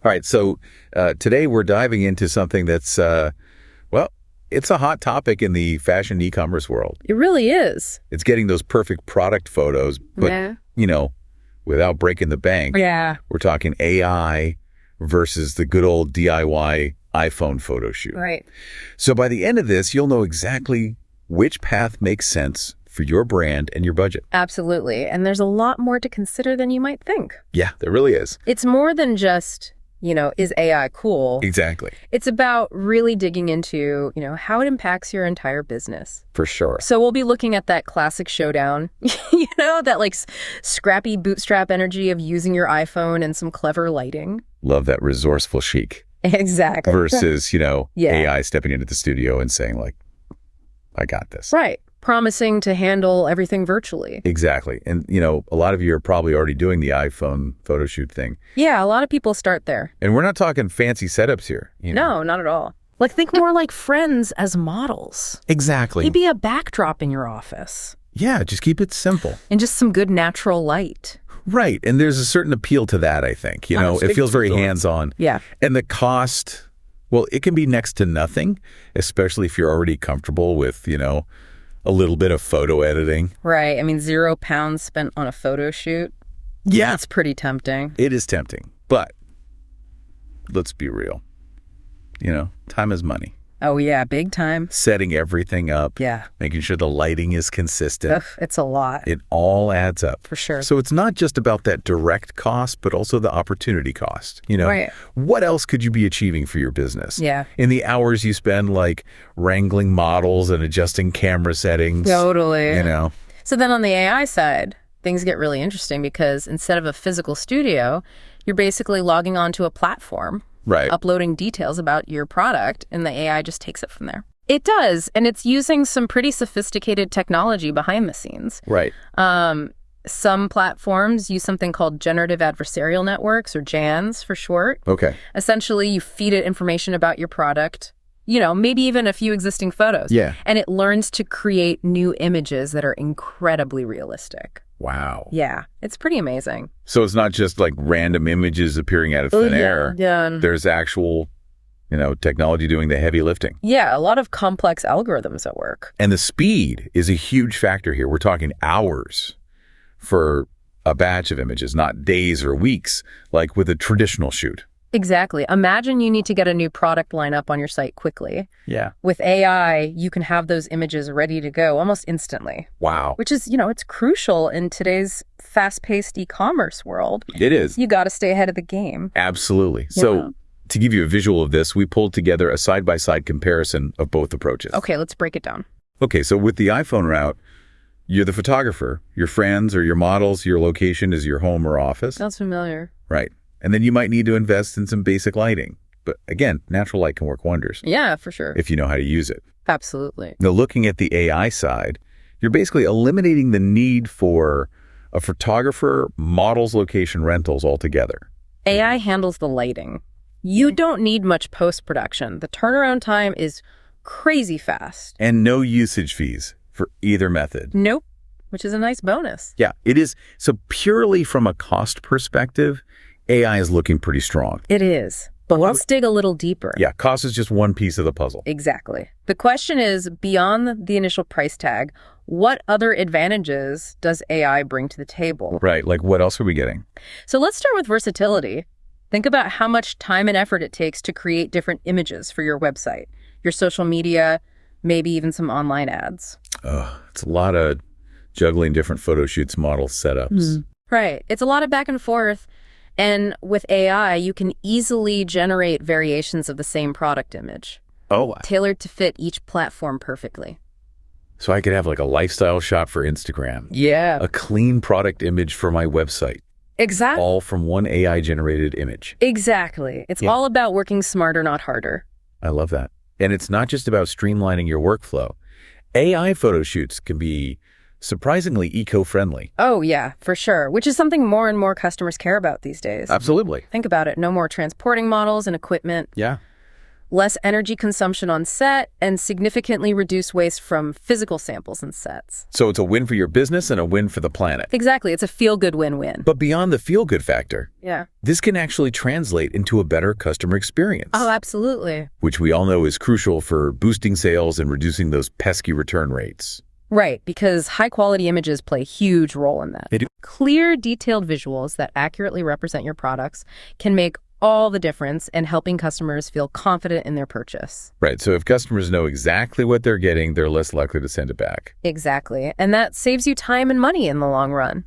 All right, so today we're diving into something that's, it's a hot topic in the fashion e-commerce world. It really is. It's getting those perfect product photos, but, without breaking the bank. Yeah. We're talking AI versus the good old DIY iPhone photo shoot. Right. So by the end of this, you'll know exactly which path makes sense for your brand and your budget. Absolutely. And there's a lot more to consider than you might think. Yeah, there really is. It's more than just, is AI cool? Exactly. It's about really digging into, how it impacts your entire business. For sure. So we'll be looking at that classic showdown, that like scrappy bootstrap energy of using your iPhone and some clever lighting. Love that resourceful chic. Exactly. Versus, AI stepping into the studio and saying like, I got this. Right. Promising to handle everything virtually. Exactly. And, a lot of you are probably already doing the iPhone photo shoot thing. Yeah, a lot of people start there. And we're not talking fancy setups here. No, not at all. Like, think more like friends as models. Exactly. Maybe a backdrop in your office. Yeah, just keep it simple. And just some good natural light. Right. And there's a certain appeal to that, I think. It feels very hands-on. Yeah. And the cost, well, it can be next to nothing, especially if you're already comfortable with, a little bit of photo editing. Right. I mean, £0 spent on a photo shoot. Yeah. That's pretty tempting. It is tempting. But let's be real. Time is money. Oh, yeah. Big time. Setting everything up. Yeah. Making sure the lighting is consistent. Ugh, it's a lot. It all adds up. For sure. So it's not just about that direct cost, but also the opportunity cost. Right. What else could you be achieving for your business? Yeah. In the hours you spend like wrangling models and adjusting camera settings. Totally. So then on the AI side, things get really interesting because instead of a physical studio, you're basically logging onto a platform. Right. Uploading details about your product, and the AI just takes it from there. It does, and it's using some pretty sophisticated technology behind the scenes. Right. Some platforms use something called generative adversarial networks, or GANs for short. Okay. Essentially, you feed it information about your product, maybe even a few existing photos. Yeah. And it learns to create new images that are incredibly realistic. Wow. Yeah, it's pretty amazing. So it's not just like random images appearing out of thin air. Yeah. There's actual, technology doing the heavy lifting. Yeah, a lot of complex algorithms at work. And the speed is a huge factor here. We're talking hours for a batch of images, not days or weeks, like with a traditional shoot. Exactly. Imagine you need to get a new product line up on your site quickly. Yeah. With AI, you can have those images ready to go almost instantly. Wow. Which is, it's crucial in today's fast-paced e-commerce world. It is. You got to stay ahead of the game. Absolutely. Yeah. So to give you a visual of this, we pulled together a side-by-side comparison of both approaches. Okay, let's break it down. Okay, so with the iPhone route, you're the photographer. Your friends or your models, your location is your home or office. Sounds familiar. Right. And then you might need to invest in some basic lighting. But again, natural light can work wonders. Yeah, for sure. If you know how to use it. Absolutely. Now, looking at the AI side, you're basically eliminating the need for a photographer, models, location rentals altogether. AI handles the lighting. You don't need much post-production. The turnaround time is crazy fast. And no usage fees for either method. Nope, which is a nice bonus. Yeah, it is. So purely from a cost perspective, AI is looking pretty strong. It is. But let's dig a little deeper. Yeah, cost is just one piece of the puzzle. Exactly. The question is, beyond the initial price tag, what other advantages does AI bring to the table? Right, like what else are we getting? So let's start with versatility. Think about how much time and effort it takes to create different images for your website, your social media, maybe even some online ads. It's a lot of juggling different photo shoots, model setups. Right. It's a lot of back and forth. And with AI, you can easily generate variations of the same product image. Oh. Tailored to fit each platform perfectly. So I could have like a lifestyle shot for Instagram. Yeah. A clean product image for my website. Exactly. All from one AI-generated image. Exactly. It's all about working smarter, not harder. I love that. And it's not just about streamlining your workflow. AI photo shoots can be surprisingly eco-friendly. Oh, yeah, for sure. Which is something more and more customers care about these days. Absolutely. Think about it. No more transporting models and equipment. Yeah. less energy consumption on set, and significantly reduce waste from physical samples and sets. So it's a win for your business and a win for the planet. Exactly. It's a feel-good win-win. But beyond the feel-good factor, Yeah. this can actually translate into a better customer experience. Oh, absolutely. Which we all know is crucial for boosting sales and reducing those pesky return rates. Right, because high-quality images play a huge role in that. They do. Clear, detailed visuals that accurately represent your products can make all the difference in helping customers feel confident in their purchase. Right, so if customers know exactly what they're getting, they're less likely to send it back. Exactly, and that saves you time and money in the long run.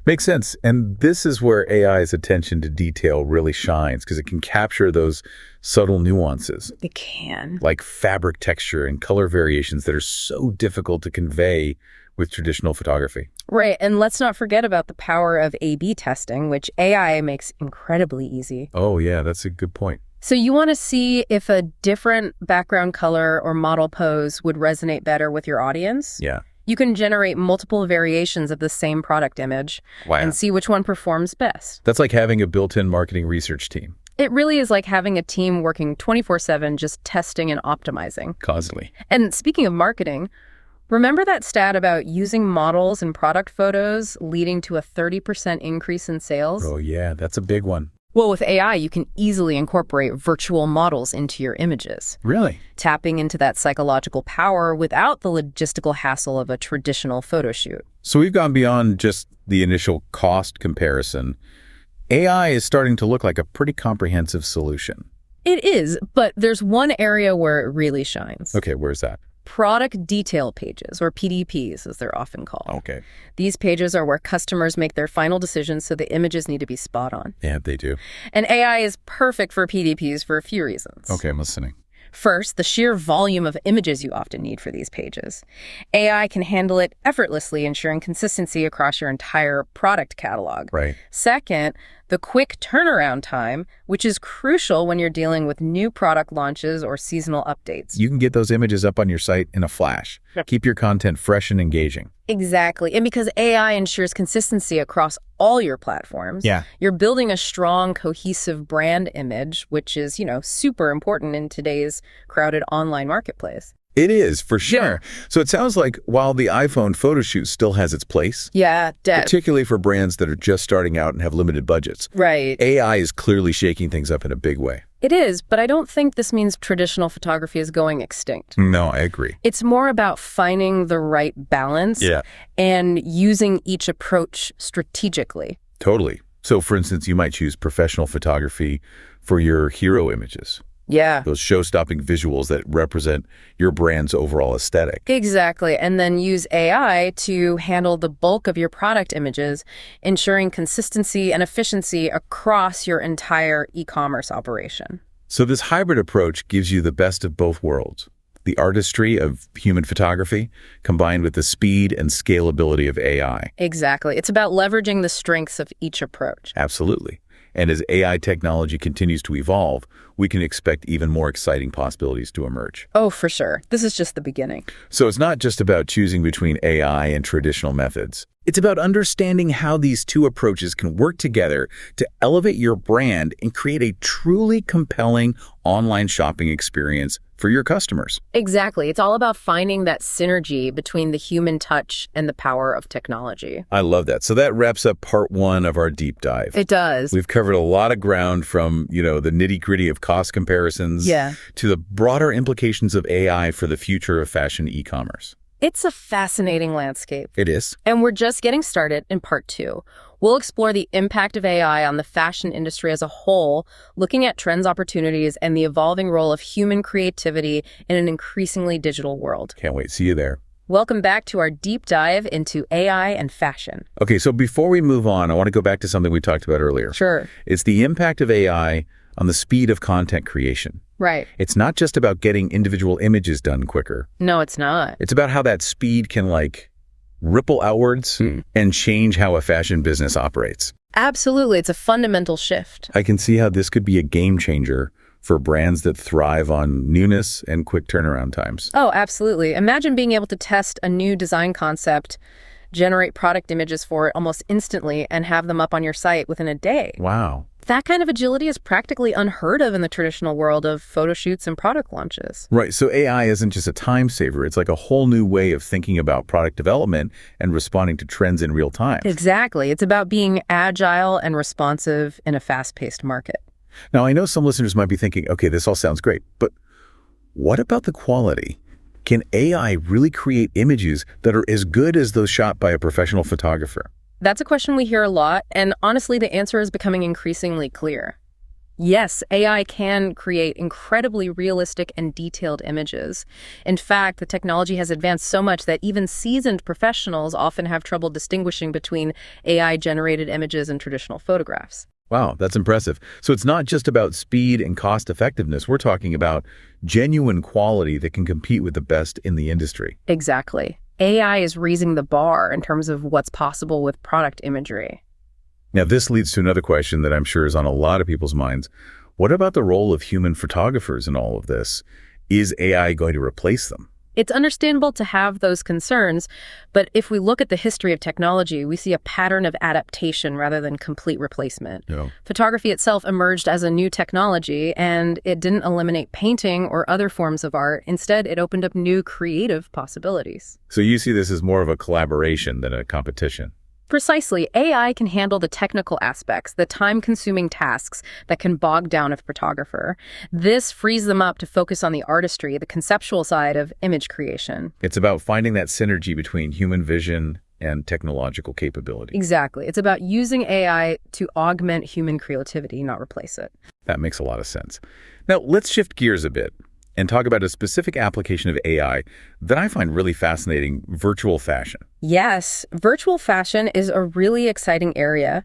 Makes sense. And this is where AI's attention to detail really shines, because it can capture those subtle nuances. It can. Like fabric texture and color variations that are so difficult to convey with traditional photography. Right, and let's not forget about the power of A/B testing, which AI makes incredibly easy. Oh, yeah, that's a good point. So you want to see if a different background color or model pose would resonate better with your audience? Yeah. You can generate multiple variations of the same product image and see which one performs best. That's like having a built-in marketing research team. It really is like having a team working 24/7 just testing and optimizing. Constantly. And speaking of marketing, remember that stat about using models in product photos leading to a 30% increase in sales? Oh, yeah, that's a big one. Well, with AI, you can easily incorporate virtual models into your images, Really? tapping into that psychological power without the logistical hassle of a traditional photo shoot. So we've gone beyond just the initial cost comparison. AI is starting to look like a pretty comprehensive solution. It is, but there's one area where it really shines. Okay, where's that? Product detail pages, or PDPs, as they're often called. Okay. These pages are where customers make their final decisions, so the images need to be spot on. Yeah, they do. And AI is perfect for PDPs for a few reasons. Okay, I'm listening. First, the sheer volume of images you often need for these pages. AI can handle it effortlessly, ensuring consistency across your entire product catalog. Right. Second, the quick turnaround time, which is crucial when you're dealing with new product launches or seasonal updates. You can get those images up on your site in a flash. Keep your content fresh and engaging. Exactly. And because AI ensures consistency across all your platforms, you're building a strong, cohesive brand image, which is, super important in today's crowded online marketplace. It is, for sure. So it sounds like while the iPhone photoshoot still has its place, particularly for brands that are just starting out and have limited budgets, right, AI is clearly shaking things up in a big way. It is, but I don't think this means traditional photography is going extinct. No, I agree. It's more about finding the right balance and using each approach strategically. Totally. So, for instance, you might choose professional photography for your hero images. Yeah. Those show-stopping visuals that represent your brand's overall aesthetic. Exactly. And then use AI to handle the bulk of your product images, ensuring consistency and efficiency across your entire e-commerce operation. So this hybrid approach gives you the best of both worlds. The artistry of human photography combined with the speed and scalability of AI. Exactly. It's about leveraging the strengths of each approach. Absolutely. And as AI technology continues to evolve, we can expect even more exciting possibilities to emerge. Oh, for sure. This is just the beginning. So it's not just about choosing between AI and traditional methods. It's about understanding how these two approaches can work together to elevate your brand and create a truly compelling online shopping experience for your customers. Exactly. It's all about finding that synergy between the human touch and the power of technology. I love that. So that wraps up part one of our deep dive. It does. We've covered a lot of ground from, the nitty-gritty of cost comparisons to the broader implications of AI for the future of fashion e-commerce. It's a fascinating landscape. It is. And we're just getting started in part two. We'll explore the impact of AI on the fashion industry as a whole, looking at trends, opportunities, and the evolving role of human creativity in an increasingly digital world. Can't wait. See you there. Welcome back to our deep dive into AI and fashion. Okay, so before we move on, I want to go back to something we talked about earlier. Sure. It's the impact of AI on the speed of content creation. Right. It's not just about getting individual images done quicker. No, it's not. It's about how that speed can, ripple outwards and change how a fashion business operates. Absolutely. It's a fundamental shift. I can see how this could be a game changer for brands that thrive on newness and quick turnaround times. Oh, absolutely. Imagine being able to test a new design concept, generate product images for it almost instantly, and have them up on your site within a day. Wow. That kind of agility is practically unheard of in the traditional world of photoshoots and product launches. Right, so AI isn't just a time saver. It's like a whole new way of thinking about product development and responding to trends in real time. Exactly. It's about being agile and responsive in a fast-paced market. Now, I know some listeners might be thinking, okay, this all sounds great, but what about the quality? Can AI really create images that are as good as those shot by a professional photographer? That's a question we hear a lot, and honestly, the answer is becoming increasingly clear. Yes, AI can create incredibly realistic and detailed images. In fact, the technology has advanced so much that even seasoned professionals often have trouble distinguishing between AI-generated images and traditional photographs. Wow, that's impressive. So it's not just about speed and cost effectiveness. We're talking about genuine quality that can compete with the best in the industry. Exactly. AI is raising the bar in terms of what's possible with product imagery. Now, this leads to another question that I'm sure is on a lot of people's minds. What about the role of human photographers in all of this? Is AI going to replace them? It's understandable to have those concerns, but if we look at the history of technology, we see a pattern of adaptation rather than complete replacement. Yeah. Photography itself emerged as a new technology, and it didn't eliminate painting or other forms of art. Instead, it opened up new creative possibilities. So you see this as more of a collaboration than a competition. Precisely. AI can handle the technical aspects, the time-consuming tasks that can bog down a photographer. This frees them up to focus on the artistry, the conceptual side of image creation. It's about finding that synergy between human vision and technological capability. Exactly. It's about using AI to augment human creativity, not replace it. That makes a lot of sense. Now, let's shift gears a bit and talk about a specific application of AI that I find really fascinating, virtual fashion. Yes, virtual fashion is a really exciting area.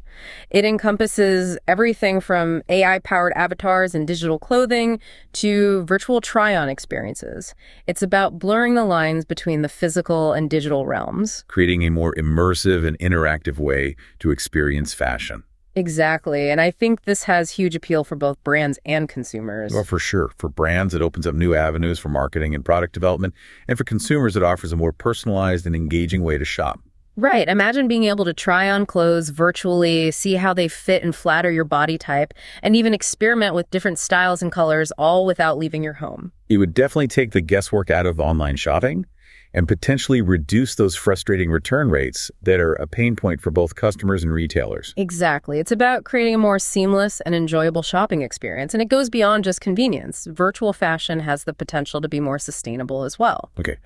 It encompasses everything from AI-powered avatars and digital clothing to virtual try-on experiences. It's about blurring the lines between the physical and digital realms. Creating a more immersive and interactive way to experience fashion. Exactly, and I think this has huge appeal for both brands and consumers. Well, for sure. For brands, it opens up new avenues for marketing and product development, and for consumers, it offers a more personalized and engaging way to shop. Right. Imagine being able to try on clothes virtually, see how they fit and flatter your body type, and even experiment with different styles and colors, all without leaving your home. It would definitely take the guesswork out of online shopping and potentially reduce those frustrating return rates that are a pain point for both customers and retailers. Exactly. It's about creating a more seamless and enjoyable shopping experience, and it goes beyond just convenience. Virtual fashion has the potential to be more sustainable as well. Okay,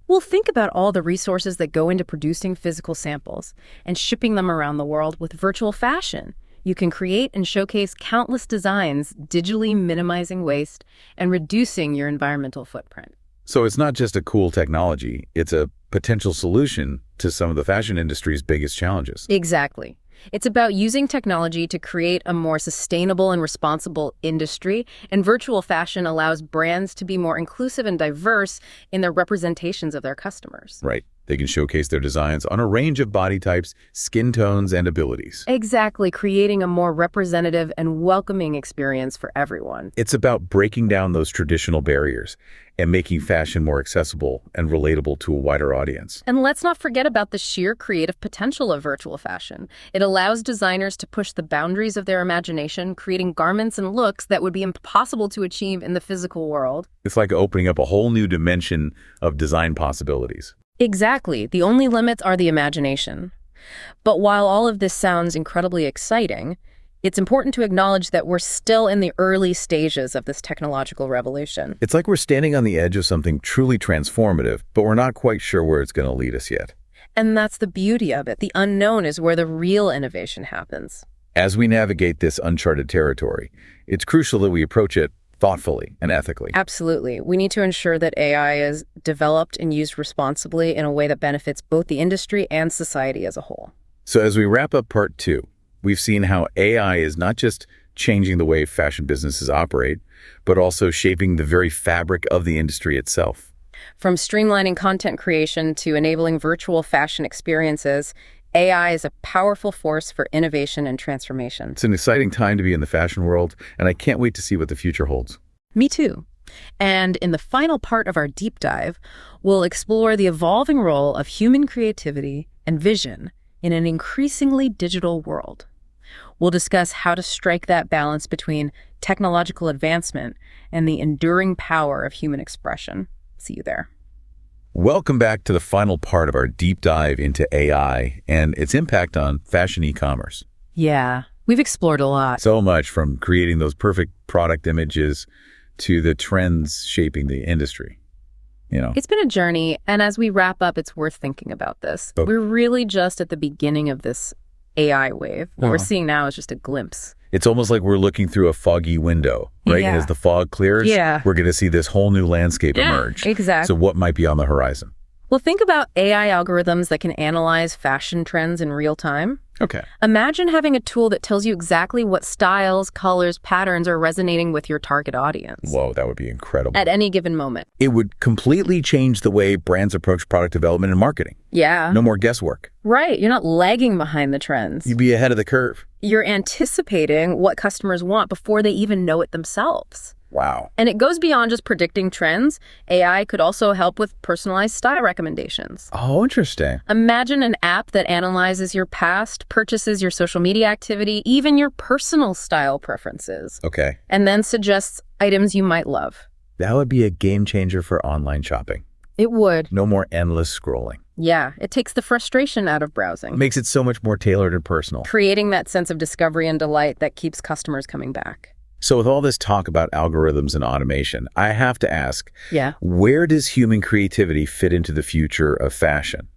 Well, think about all the resources that go into producing physical samples and shipping them around the world with virtual fashion. You can create and showcase countless designs, digitally minimizing waste and reducing your environmental footprint. So it's not just a cool technology, it's a potential solution to some of the fashion industry's biggest challenges. Exactly. It's about using technology to create a more sustainable and responsible industry, and virtual fashion allows brands to be more inclusive and diverse in their representations of their customers. Right. They can showcase their designs on a range of body types, skin tones, and abilities. Exactly, creating a more representative and welcoming experience for everyone. It's about breaking down those traditional barriers and making fashion more accessible and relatable to a wider audience. And let's not forget about the sheer creative potential of virtual fashion. It allows designers to push the boundaries of their imagination, creating garments and looks that would be impossible to achieve in the physical world. It's like opening up a whole new dimension of design possibilities. Exactly. The only limits are the imagination. But while all of this sounds incredibly exciting, it's important to acknowledge that we're still in the early stages of this technological revolution. It's like we're standing on the edge of something truly transformative, but we're not quite sure where it's going to lead us yet. And that's the beauty of it. The unknown is where the real innovation happens. As we navigate this uncharted territory, it's crucial that we approach it thoughtfully and ethically. Absolutely. We need to ensure that AI is developed and used responsibly in a way that benefits both the industry and society as a whole. So as we wrap up part 2, we've seen how AI is not just changing the way fashion businesses operate, but also shaping the very fabric of the industry itself. From streamlining content creation to enabling virtual fashion experiences, AI is a powerful force for innovation and transformation. It's an exciting time to be in the fashion world, and I can't wait to see what the future holds. Me too. And in the final part of our deep dive, we'll explore the evolving role of human creativity and vision in an increasingly digital world. We'll discuss how to strike that balance between technological advancement and the enduring power of human expression. See you there. Welcome back to the final part of our deep dive into AI and its impact on fashion e-commerce. Yeah, we've explored a lot. So much, from creating those perfect product images to the trends shaping the industry. It's been a journey, and as we wrap up, it's worth thinking about this. We're really just at the beginning of this AI wave. What we're seeing now is just a glimpse. It's almost like we're looking through a foggy window, right? Yeah. And as the fog clears, we're going to see this whole new landscape emerge. Exactly. So what might be on the horizon? Well, think about AI algorithms that can analyze fashion trends in real time. Okay. Imagine having a tool that tells you exactly what styles, colors, patterns are resonating with your target audience. Whoa, that would be incredible. At any given moment. It would completely change the way brands approach product development and marketing. Yeah. No more guesswork. Right. You're not lagging behind the trends. You'd be ahead of the curve. You're anticipating what customers want before they even know it themselves. Wow. And it goes beyond just predicting trends. AI could also help with personalized style recommendations. Oh, interesting. Imagine an app that analyzes your past, purchases your social media activity, even your personal style preferences. Okay. And then suggests items you might love. That would be a game changer for online shopping. It would. No more endless scrolling. Yeah, it takes the frustration out of browsing. It makes it so much more tailored and personal. Creating that sense of discovery and delight that keeps customers coming back. So with all this talk about algorithms and automation, I have to ask, where does human creativity fit into the future of fashion?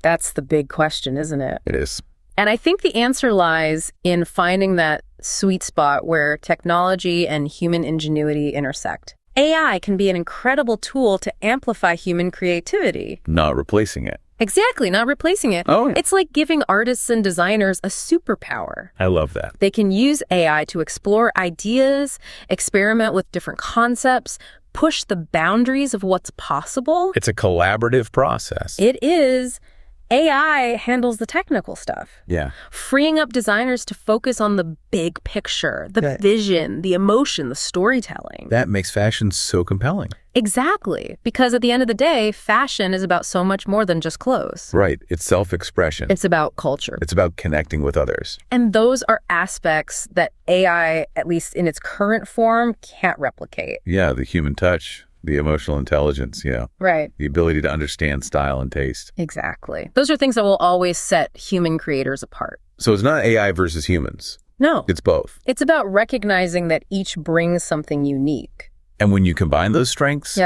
That's the big question, isn't it? It is. And I think the answer lies in finding that sweet spot where technology and human ingenuity intersect. AI can be an incredible tool to amplify human creativity. Not replacing it. Exactly, not replacing it. Oh, yeah. It's like giving artists and designers a superpower. I love that. They can use AI to explore ideas, experiment with different concepts, push the boundaries of what's possible. It's a collaborative process. It is. AI handles the technical stuff. Yeah. Freeing up designers to focus on the big picture, the vision, the emotion, the storytelling. That makes fashion so compelling. Exactly. Because at the end of the day, fashion is about so much more than just clothes. Right. It's self-expression. It's about culture. It's about connecting with others. And those are aspects that AI, at least in its current form, can't replicate. Yeah, the human touch, the emotional intelligence, Right. the ability to understand style and taste. Exactly. Those are things that will always set human creators apart. So it's not AI versus humans. No. It's both. It's about recognizing that each brings something unique. And when you combine those strengths,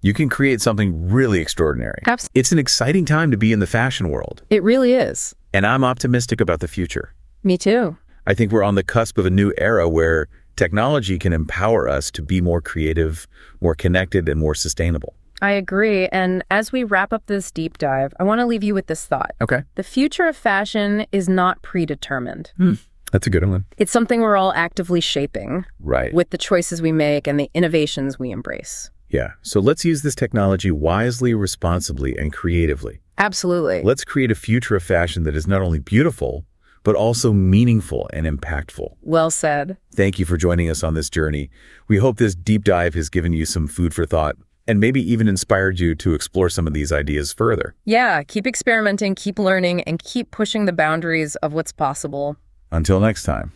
you can create something really extraordinary. Absolutely. It's an exciting time to be in the fashion world. It really is. And I'm optimistic about the future. Me too. I think we're on the cusp of a new era where technology can empower us to be more creative, more connected, and more sustainable. I agree. And as we wrap up this deep dive, I want to leave you with this thought. Okay. The future of fashion is not predetermined. That's a good one. It's something we're all actively shaping. Right. With the choices we make and the innovations we embrace. Yeah. So let's use this technology wisely, responsibly, and creatively. Absolutely. Let's create a future of fashion that is not only beautiful, but also meaningful and impactful. Well said. Thank you for joining us on this journey. We hope this deep dive has given you some food for thought and maybe even inspired you to explore some of these ideas further. Yeah, keep experimenting, keep learning, and keep pushing the boundaries of what's possible. Until next time.